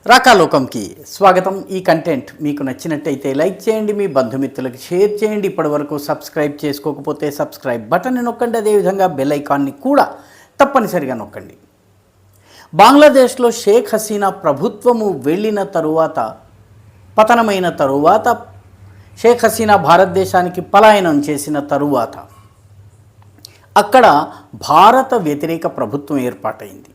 రాకాలోకంకి స్వాగతం. ఈ కంటెంట్ మీకు నచ్చినట్టయితే లైక్ చేయండి, మీ బంధుమిత్రులకు షేర్ చేయండి. ఇప్పటివరకు సబ్స్క్రైబ్ చేసుకోకపోతే సబ్స్క్రైబ్ బటన్ని నొక్కండి, అదేవిధంగా బెల్ ఐకాన్ని కూడా తప్పనిసరిగా నొక్కండి. బంగ్లాదేశ్లో షేక్ హసీనా ప్రభుత్వము వెళ్ళిన తరువాత, పతనమైన తరువాత, షేక్ హసీనా భారతదేశానికి పలాయనం చేసిన తరువాత అక్కడ భారత వ్యతిరేక ప్రభుత్వం ఏర్పాటైంది.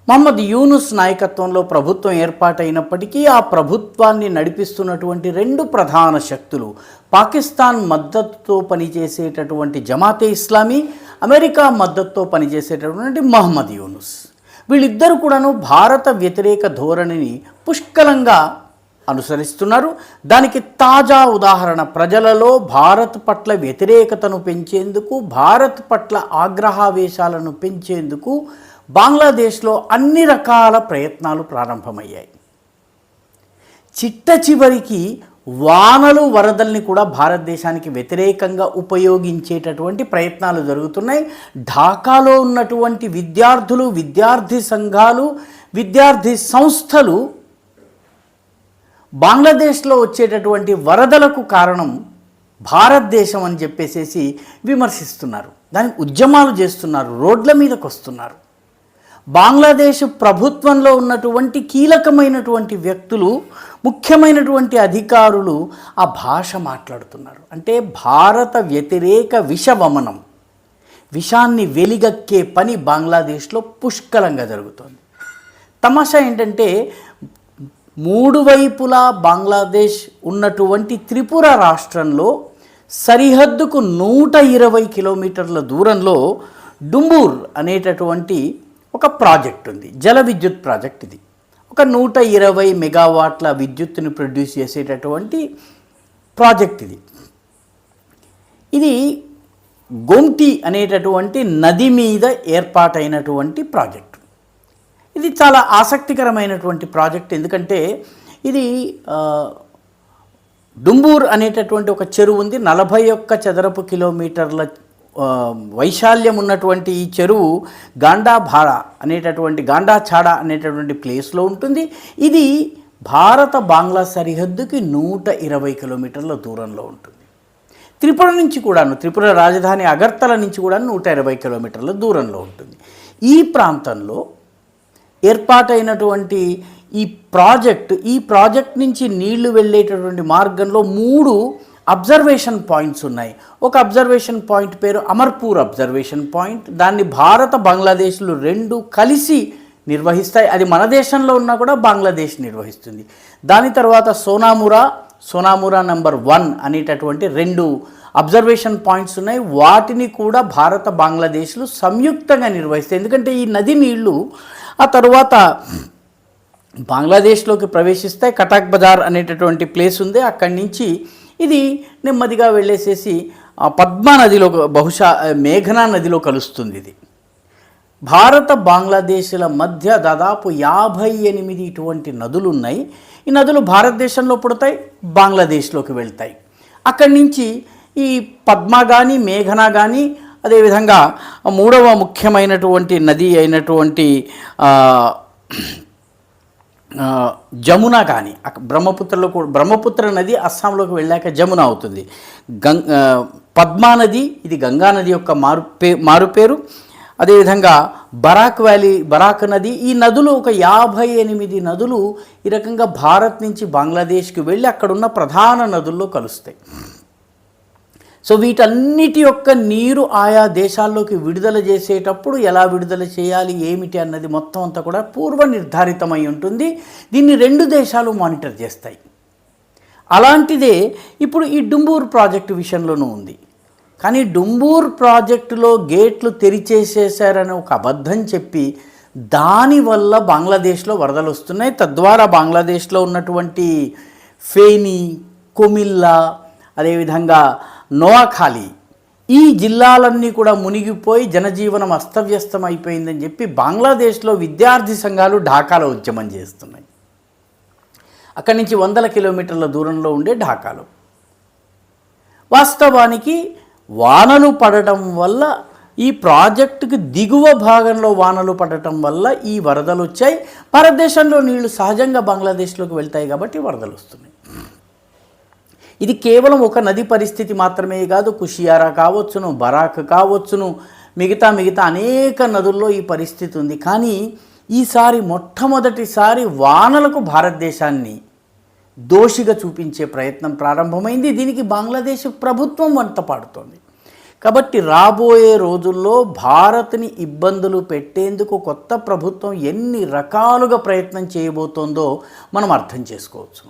మహమ్మద్ యూనుస్ నాయకత్వంలో ప్రభుత్వం ఏర్పాటైనప్పటికీ ఆ ప్రభుత్వాన్ని నడిపిస్తున్నటువంటి రెండు ప్రధాన శక్తులు, పాకిస్తాన్ మద్దతుతో పనిచేసేటటువంటి జమాతే ఇస్లామీ, అమెరికా మద్దతుతో పనిచేసేటటువంటి మహమ్మద్ యూనుస్, వీళ్ళిద్దరూ కూడాను భారత వ్యతిరేక ధోరణిని పుష్కలంగా అనుసరిస్తున్నారు. దానికి తాజా ఉదాహరణ ప్రజలలో భారత్ పట్ల వ్యతిరేకతను పెంచేందుకు, భారత్ పట్ల ఆగ్రహావేశాలను పెంచేందుకు బంగ్లాదేశ్లో అన్ని రకాల ప్రయత్నాలు ప్రారంభమయ్యాయి. చిట్ట చివరికి వానలు వరదల్ని కూడా భారతదేశానికి వ్యతిరేకంగా ఉపయోగించేటటువంటి ప్రయత్నాలు జరుగుతున్నాయి. ఢాకాలో ఉన్నటువంటి విద్యార్థులు, విద్యార్థి సంఘాలు, విద్యార్థి సంస్థలు బంగ్లాదేశ్లో వచ్చేటటువంటి వరదలకు కారణం భారతదేశం అని చెప్పేసి విమర్శిస్తున్నారు. దానికి ఉద్యమాలు చేస్తున్నారు, రోడ్ల మీదకు వస్తున్నారు. బంగ్లాదేశ్ ప్రభుత్వంలో ఉన్నటువంటి కీలకమైనటువంటి వ్యక్తులు, ముఖ్యమైనటువంటి అధికారులు ఆ భాష మాట్లాడుతున్నారు. అంటే భారత వ్యతిరేక విషవమనం, విషాన్ని వెలిగక్కే పని బంగ్లాదేశ్లో పుష్కలంగా జరుగుతుంది. తమాషా ఏంటంటే, మూడు వైపులా బంగ్లాదేశ్ ఉన్నటువంటి త్రిపుర రాష్ట్రంలో సరిహద్దుకు 120 కిలోమీటర్ల దూరంలో డుంబూర్ అనేటటువంటి ఒక ప్రాజెక్ట్ ఉంది, జల విద్యుత్ ప్రాజెక్ట్. ఇది ఒక 120 మెగావాట్ల విద్యుత్తుని ప్రొడ్యూస్ చేసేటటువంటి ప్రాజెక్ట్. ఇది గోమ్టీ అనేటటువంటి నది మీద ఏర్పాటైనటువంటి ప్రాజెక్ట్. ఇది చాలా ఆసక్తికరమైనటువంటి ప్రాజెక్ట్. ఎందుకంటే ఇది డుంబూర్ అనేటటువంటి ఒక చెరువు ఉంది. 41 చదరపు కిలోమీటర్ల వైశాల్యం ఉన్నటువంటి ఈ చెరువు గాండాఛాడా అనేటటువంటి ప్లేస్లో ఉంటుంది. ఇది భారత బంగ్లా సరిహద్దుకి 120 కిలోమీటర్ల దూరంలో ఉంటుంది. త్రిపుర నుంచి కూడాను, త్రిపుర రాజధాని అగర్తల నుంచి కూడా 120 కిలోమీటర్ల దూరంలో ఉంటుంది. ఈ ప్రాంతంలో ఏర్పాటైనటువంటి ఈ ప్రాజెక్ట్ నుంచి నీళ్లు వెళ్ళేటటువంటి మార్గంలో 3 అబ్జర్వేషన్ పాయింట్స్ ఉన్నాయి. ఒక అబ్జర్వేషన్ పాయింట్ పేరు అమర్పూర్ అబ్జర్వేషన్ పాయింట్. దాన్ని భారత బంగ్లాదేశ్లు రెండు కలిసి నిర్వహిస్తాయి. అది మన దేశంలో ఉన్నా కూడా బంగ్లాదేశ్ నిర్వహిస్తుంది. దాని తర్వాత సోనామురా నంబర్ 1 అనేటటువంటి 2 అబ్జర్వేషన్ పాయింట్స్ ఉన్నాయి. వాటిని కూడా భారత బంగ్లాదేశ్లు సంయుక్తంగా నిర్వహిస్తాయి. ఎందుకంటే ఈ నది నీళ్లు ఆ తరువాత బంగ్లాదేశ్లోకి ప్రవేశిస్తాయి. కటాక్ బజార్ అనేటటువంటి ప్లేస్ ఉంది. అక్కడి నుంచి ఇది నెమ్మదిగా వెళ్ళేసేసి పద్మా నదిలో, బహుశా మేఘనా నదిలో కలుస్తుంది. ఇది భారత బంగ్లాదేశ్ల మధ్య దాదాపు 58 ఇటువంటి నదులు ఉన్నాయి. ఈ నదులు భారతదేశంలో పుడతాయి, బంగ్లాదేశ్లోకి వెళ్తాయి. అక్కడి నుంచి ఈ పద్మా కానీ, మేఘనా కానీ, అదేవిధంగా 3వ ముఖ్యమైనటువంటి నది అయినటువంటి జమున కానీ, బ్రహ్మపుత్ర నది అస్సాంలోకి వెళ్ళాక జమున అవుతుంది. పద్మా నది, ఇది గంగా నది యొక్క మారుపేరు. అదేవిధంగా బరాక్ నది, ఈ నదులు ఒక 58 నదులు ఈ రకంగా భారత్ నుంచి బంగ్లాదేశ్కి వెళ్ళి అక్కడున్న ప్రధాన నదుల్లో కలుస్తాయి. సో వీటన్నిటి యొక్క నీరు ఆయా దేశాల్లోకి విడుదల చేసేటప్పుడు ఎలా విడుదల చేయాలి, ఏమిటి అన్నది మొత్తం అంతా కూడా పూర్వ నిర్ధారితమై ఉంటుంది. దీన్ని 2 దేశాలు మానిటర్ చేస్తాయి. అలాంటిదే ఇప్పుడు ఈ డుంబూర్ ప్రాజెక్టు విషయంలోనూ ఉంది. కానీ డుంబూర్ ప్రాజెక్టులో గేట్లు తెరిచేసేసారని ఒక అబద్ధం చెప్పి దానివల్ల బంగ్లాదేశ్లో వరదలు వస్తున్నాయి. తద్వారా బంగ్లాదేశ్లో ఉన్నటువంటి ఫేని, కొమిల్లా, అదేవిధంగా నోవాఖాలి, ఈ జిల్లాలన్నీ కూడా మునిగిపోయి జనజీవనం అస్తవ్యస్తం అయిపోయిందని చెప్పి బంగ్లాదేశ్లో విద్యార్థి సంఘాలు ఢాకాలో ఉద్యమం చేస్తున్నాయి. అక్కడి నుంచి 100 కిలోమీటర్ల దూరంలో ఉండే ఢాకాలో వాస్తవానికి వానలు పడటం వల్ల ఈ ప్రాజెక్టుకి దిగువ భాగంలో వానలు పడటం వల్ల ఈ వరదలు వచ్చాయి. భారతదేశంలో నీళ్లు సహజంగా బంగ్లాదేశ్లోకి వెళ్తాయి కాబట్టి వరదలు వస్తున్నాయి. ఇది కేవలం ఒక నది పరిస్థితి మాత్రమే కాదు, కుషియారా కావచ్చును, బరాక్ కావచ్చును, మిగతా అనేక నదుల్లో ఈ పరిస్థితి ఉంది. కానీ ఈసారి మొట్టమొదటిసారి వానలకు భారతదేశాన్ని దోషిగా చూపించే ప్రయత్నం ప్రారంభమైంది. దీనికి బంగ్లాదేశ్ ప్రభుత్వం వంత పాడుతోంది. కాబట్టి రాబోయే రోజుల్లో భారత్ని ఇబ్బందులు పెట్టేందుకు కొత్త ప్రభుత్వం ఎన్ని రకాలుగా ప్రయత్నం చేయబోతోందో మనం అర్థం చేసుకోవచ్చు.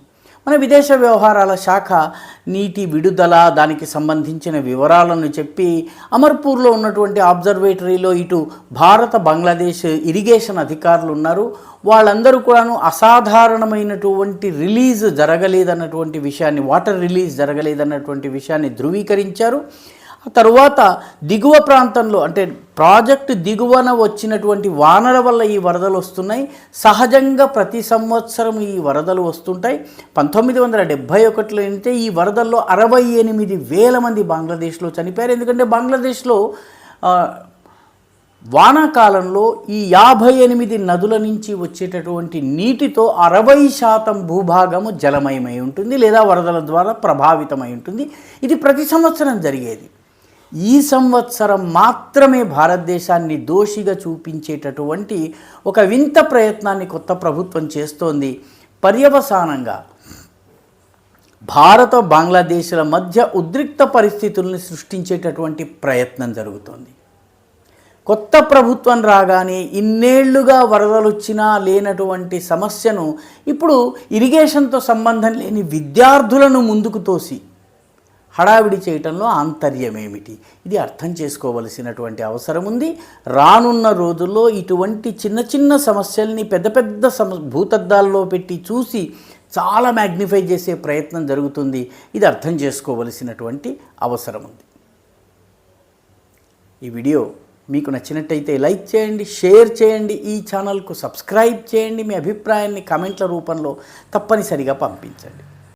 మన విదేశ వ్యవహారాల శాఖ నీటి విడుదల, దానికి సంబంధించిన వివరాలను చెప్పి అమర్పూర్లో ఉన్నటువంటి అబ్జర్వేటరీలో ఇటు భారత బంగ్లాదేశ్ ఇరిగేషన్ అధికారులు ఉన్నారు. వాళ్ళందరూ కూడాను అసాధారణమైనటువంటి రిలీజ్ జరగలేదన్నటువంటి విషయాన్ని, వాటర్ రిలీజ్ జరగలేదన్నటువంటి విషయాన్ని ధృవీకరించారు. ఆ తరువాత దిగువ ప్రాంతంలో అంటే ప్రాజెక్టు దిగువన వచ్చినటువంటి వానల వల్ల ఈ వరదలు వస్తున్నాయి. సహజంగా ప్రతి సంవత్సరం ఈ వరదలు వస్తుంటాయి. 1971లో అయితే ఈ వరదల్లో 68,000 మంది బంగ్లాదేశ్లో చనిపోయారు. ఎందుకంటే బంగ్లాదేశ్లో వానాకాలంలో ఈ 58 నదుల నుంచి వచ్చేటటువంటి నీటితో 60% భూభాగము జలమయమై ఉంటుంది లేదా వరదల ద్వారా ప్రభావితమై ఉంటుంది. ఇది ప్రతి సంవత్సరం జరిగేది. ఈ సంవత్సరం మాత్రమే భారతదేశాన్ని దోషిగా చూపించేటటువంటి ఒక వింత ప్రయత్నాన్ని కొత్త ప్రభుత్వం చేస్తోంది. పర్యవసానంగా భారత బంగ్లాదేశ్ల మధ్య ఉద్రిక్త పరిస్థితుల్ని సృష్టించేటటువంటి ప్రయత్నం జరుగుతోంది. కొత్త ప్రభుత్వం రాగానే ఇన్నేళ్లుగా వరదలు వచ్చినా లేనటువంటి సమస్యను ఇప్పుడు ఇరిగేషన్తో సంబంధం లేని విద్యార్థులను ముందుకు తోసి హడావిడి చేయటంలో ఆంతర్యమేమిటి, ఇది అర్థం చేసుకోవలసినటువంటి అవసరం ఉంది. రానున్న రోజుల్లో ఇటువంటి చిన్న సమస్యల్ని పెద్ద భూతద్దాల్లో పెట్టి చూసి చాలా మ్యాగ్నిఫై చేసే ప్రయత్నం జరుగుతుంది. ఇది అర్థం చేసుకోవలసినటువంటి అవసరం ఉంది. ఈ వీడియో మీకు నచ్చినట్టయితే లైక్ చేయండి, షేర్ చేయండి, ఈ ఛానల్కు సబ్స్క్రైబ్ చేయండి. మీ అభిప్రాయాన్ని కామెంట్ల రూపంలో తప్పనిసరిగా పంపించండి.